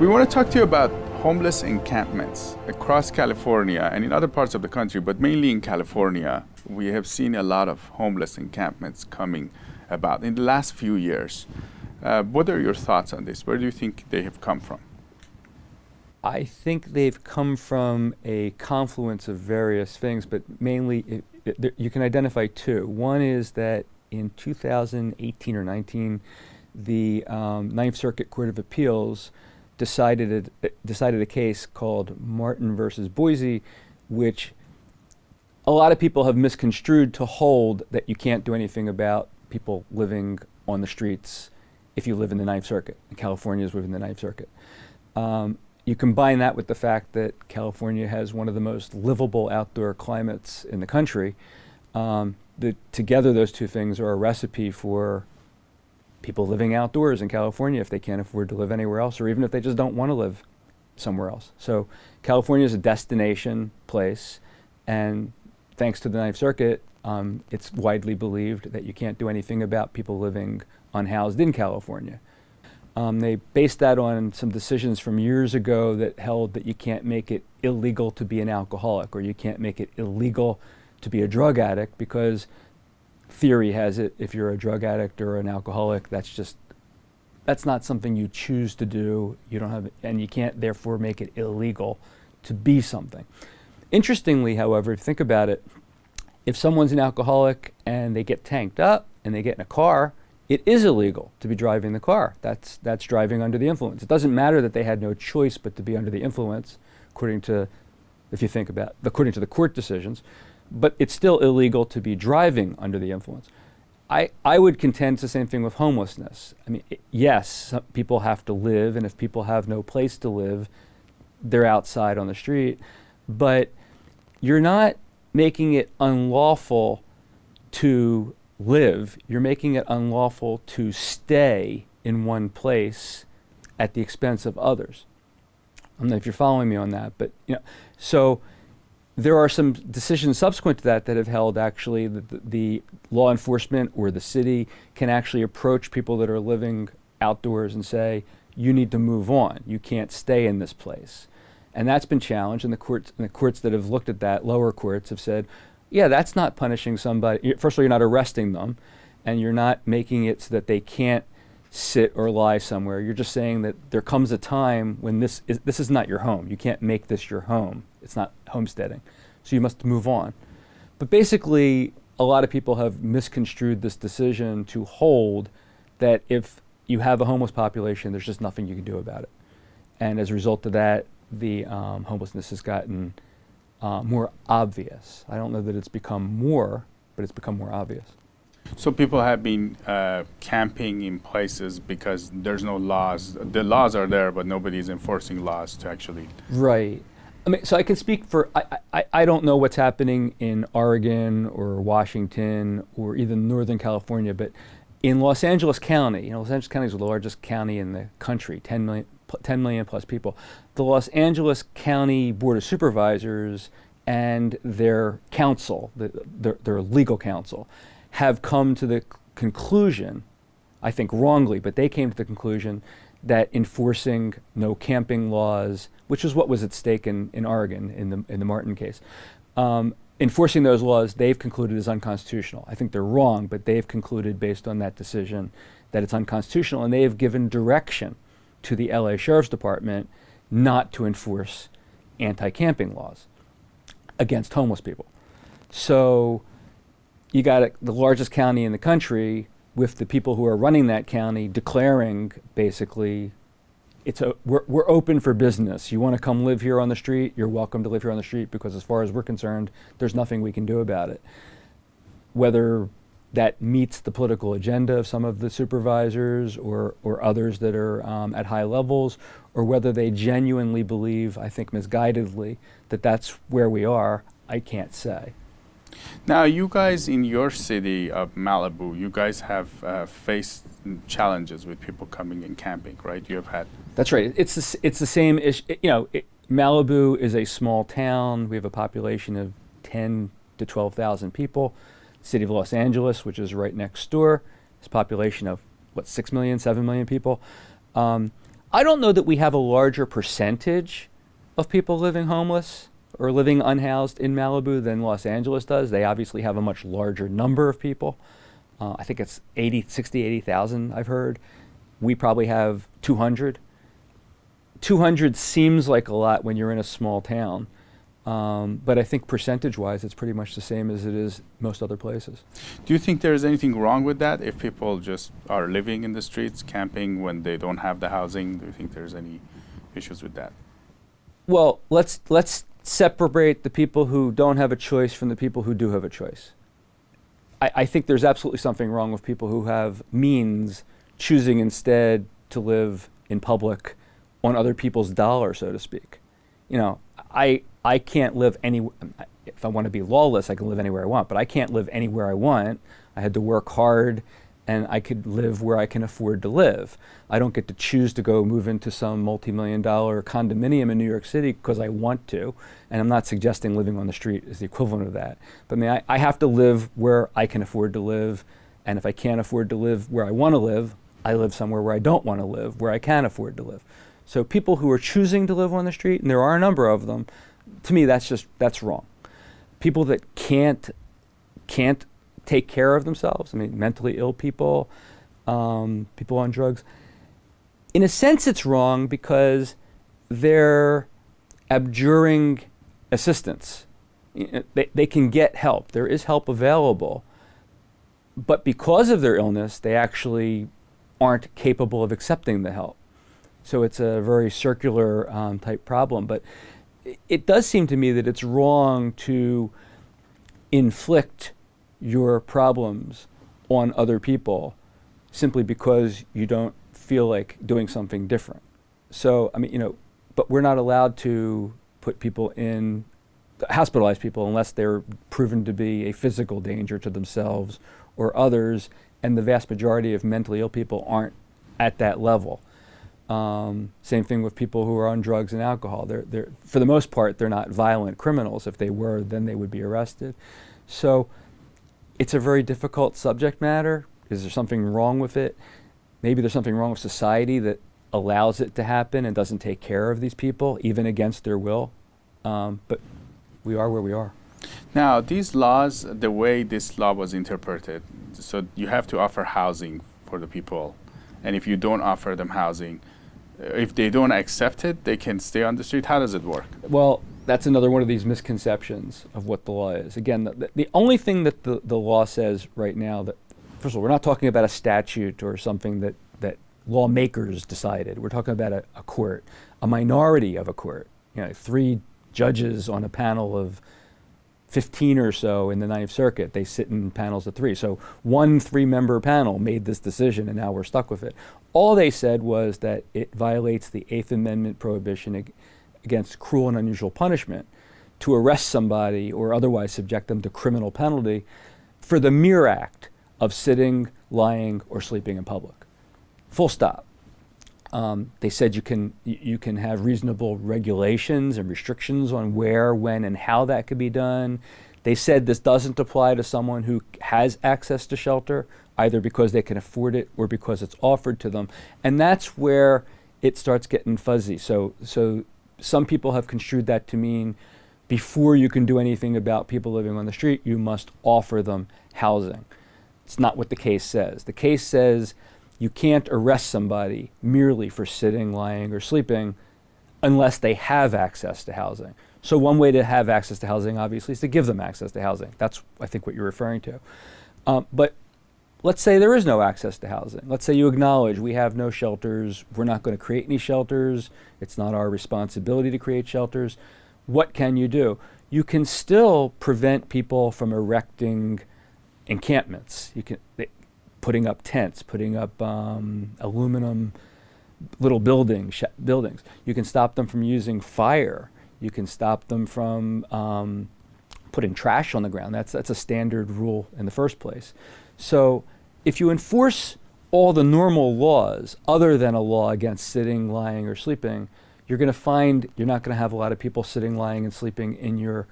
We want to talk to you about homeless encampments across California and in other parts of the country, but mainly in California. We have seen a lot of homeless encampments coming about in the last few years. What are your thoughts on this? Where do you think they have come from? I think they've come from a confluence of various things, but mainly you can identify two. One is that in 2018 or 19, the Ninth Circuit Court of Appeals decided a case called Martine versus Boise, which a lot of people have misconstrued to hold that you can't do anything about people living on the streets if you live in the Ninth Circuit. And California is within the Ninth Circuit. You combine that with the fact that California has one of the most livable outdoor climates in the country. Together, those two things are a recipe for people living outdoors in California if they can't afford to live anywhere else, or even if they just don't want to live somewhere else. So California is a destination place, and thanks to the Ninth Circuit, it's widely believed that you can't do anything about people living unhoused in California. They based that on some decisions from years ago that held that you can't make it illegal to be an alcoholic, or you can't make it illegal to be a drug addict, because theory has it, if you're a drug addict or an alcoholic, that's not something you choose to do. You don't have, and you can't therefore make it illegal to be something. Interestingly, however, if you think about it, if someone's an alcoholic and they get tanked up and they get in a car, it is illegal to be driving the car. That's driving under the influence. It doesn't matter that they had no choice but to be under the influence, according to the court decisions. But it's still illegal to be driving under the influence. I would contend it's the same thing with homelessness. I mean, yes, some people have to live, and if people have no place to live, they're outside on the street. But you're not making it unlawful to live. You're making it unlawful to stay in one place at the expense of others. I don't know if you're following me on that, but so there are some decisions subsequent to that have held actually that the law enforcement or the city can actually approach people that are living outdoors and say, you need to move on. You can't stay in this place. And that's been challenged, and the courts that have looked at that, lower courts, have said, yeah, that's not punishing somebody. First of all, you're not arresting them, and you're not making it so that they can't sit or lie somewhere. You're just saying that there comes a time when this is not your home. You can't make this your home. It's not homesteading. So you must move on. But basically, a lot of people have misconstrued this decision to hold that if you have a homeless population, there's just nothing you can do about it. And as a result of that, the homelessness has gotten more obvious. I don't know that it's become more, but it's become more obvious. So people have been camping in places because there's no laws. The laws are there, but nobody's enforcing laws to actually. Right. I mean, so I can speak for, I don't know what's happening in Oregon or Washington or even Northern California, but in Los Angeles County, Los Angeles County is the largest county in the country, 10 million plus people. The Los Angeles County Board of Supervisors and their council, their legal counsel, have come to the conclusion, I think wrongly, but they came to the conclusion that enforcing no camping laws, which is what was at stake in Oregon in the Martine case, enforcing those laws, they've concluded is unconstitutional. I think they're wrong, but they've concluded based on that decision that it's unconstitutional, and they have given direction to the LA Sheriff's Department not to enforce anti-camping laws against homeless people. So you got the largest county in the country with the people who are running that county declaring basically, we're open for business. You want to come live here on the street, you're welcome to live here on the street, because as far as we're concerned, there's nothing we can do about it. Whether that meets the political agenda of some of the supervisors or others that are at high levels, or whether they genuinely believe, I think misguidedly, that that's where we are, I can't say. Now, you guys in your city of Malibu, you guys have faced challenges with people coming and camping, right? You have had. That's right. It's the same issue. Malibu is a small town. We have a population of 10 to 12,000 people. City of Los Angeles, which is right next door, has a population of, 6 million, 7 million people. I don't know that we have a larger percentage of people living homeless or living unhoused in Malibu than Los Angeles does. They obviously have a much larger number of people. I think it's 80,000 I've heard. We probably have 200. 200 seems like a lot when you're in a small town. But I think percentage-wise, it's pretty much the same as it is most other places. Do you think there's anything wrong with that? If people just are living in the streets, camping when they don't have the housing, do you think there's any issues with that? Well, let's separate the people who don't have a choice from the people who do have a choice. I think there's absolutely something wrong with people who have means choosing instead to live in public on other people's dollar, so to speak. You know, I can't live anywhere. If I want to be lawless, I can live anywhere I want, but I can't live anywhere I want. I had to work hard, and I could live where I can afford to live. I don't get to choose to go move into some multi-million-dollar condominium in New York City because I want to, and I'm not suggesting living on the street is the equivalent of that. But I mean, I have to live where I can afford to live, and if I can't afford to live where I want to live, I live somewhere where I don't want to live, where I can afford to live. So people who are choosing to live on the street, and there are a number of them, to me that's wrong. People that can't take care of themselves, I mean mentally ill people, people on drugs, in a sense it's wrong because they're abjuring assistance. They can get help. There is help available, but because of their illness, they actually aren't capable of accepting the help. So it's a very circular type problem. But it does seem to me that it's wrong to inflict your problems on other people simply because you don't feel like doing something different. So, I mean, you know, but we're not allowed to put people in, hospitalize people unless they're proven to be a physical danger to themselves or others, and the vast majority of mentally ill people aren't at that level. Same thing with people who are on drugs and alcohol. They're for the most part, they're not violent criminals. If they were, then they would be arrested. So it's a very difficult subject matter. Is there something wrong with it? Maybe there's something wrong with society that allows it to happen and doesn't take care of these people, even against their will. But we are where we are. Now, these laws, the way this law was interpreted, so you have to offer housing for the people. And if you don't offer them housing, if they don't accept it, they can stay on the street. How does it work? Well, that's another one of these misconceptions of what the law is. Again, the only thing that the law says right now, that first of all, we're not talking about a statute or something that lawmakers decided. We're talking about a court, a minority of a court. You know, 3 judges on a panel of 15 or so in the Ninth Circuit. They sit in panels of 3. So one 3-member panel made this decision, and now we're stuck with it. All they said was that it violates the 8th Amendment prohibition against cruel and unusual punishment to arrest somebody or otherwise subject them to criminal penalty for the mere act of sitting, lying, or sleeping in public. Full stop. They said you can have reasonable regulations and restrictions on where, when, and how that could be done. They said this doesn't apply to someone who has access to shelter, either because they can afford it or because it's offered to them. And that's where it starts getting fuzzy. So some people have construed that to mean before you can do anything about people living on the street, you must offer them housing. It's not what the case says. The case says you can't arrest somebody merely for sitting, lying, or sleeping unless they have access to housing. So one way to have access to housing, obviously, is to give them access to housing. That's, I think, what you're referring to. But let's say there is no access to housing. Let's say you acknowledge we have no shelters. We're not going to create any shelters. It's not our responsibility to create shelters. What can you do? You can still prevent people from erecting encampments. You can putting up tents, putting up aluminum little buildings. You can stop them from using fire. You can stop them from putting trash on the ground. That's a standard rule in the first place. So if you enforce all the normal laws other than a law against sitting, lying, or sleeping, you're going to find you're not going to have a lot of people sitting, lying, and sleeping in your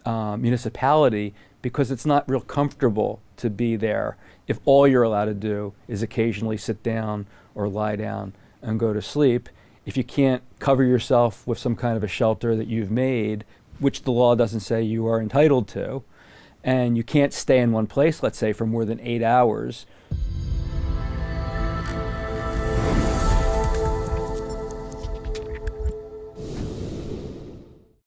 municipality because it's not real comfortable to be there if all you're allowed to do is occasionally sit down or lie down and go to sleep, if you can't cover yourself with some kind of a shelter that you've made, which the law doesn't say you are entitled to, and you can't stay in one place, let's say, for more than 8 hours,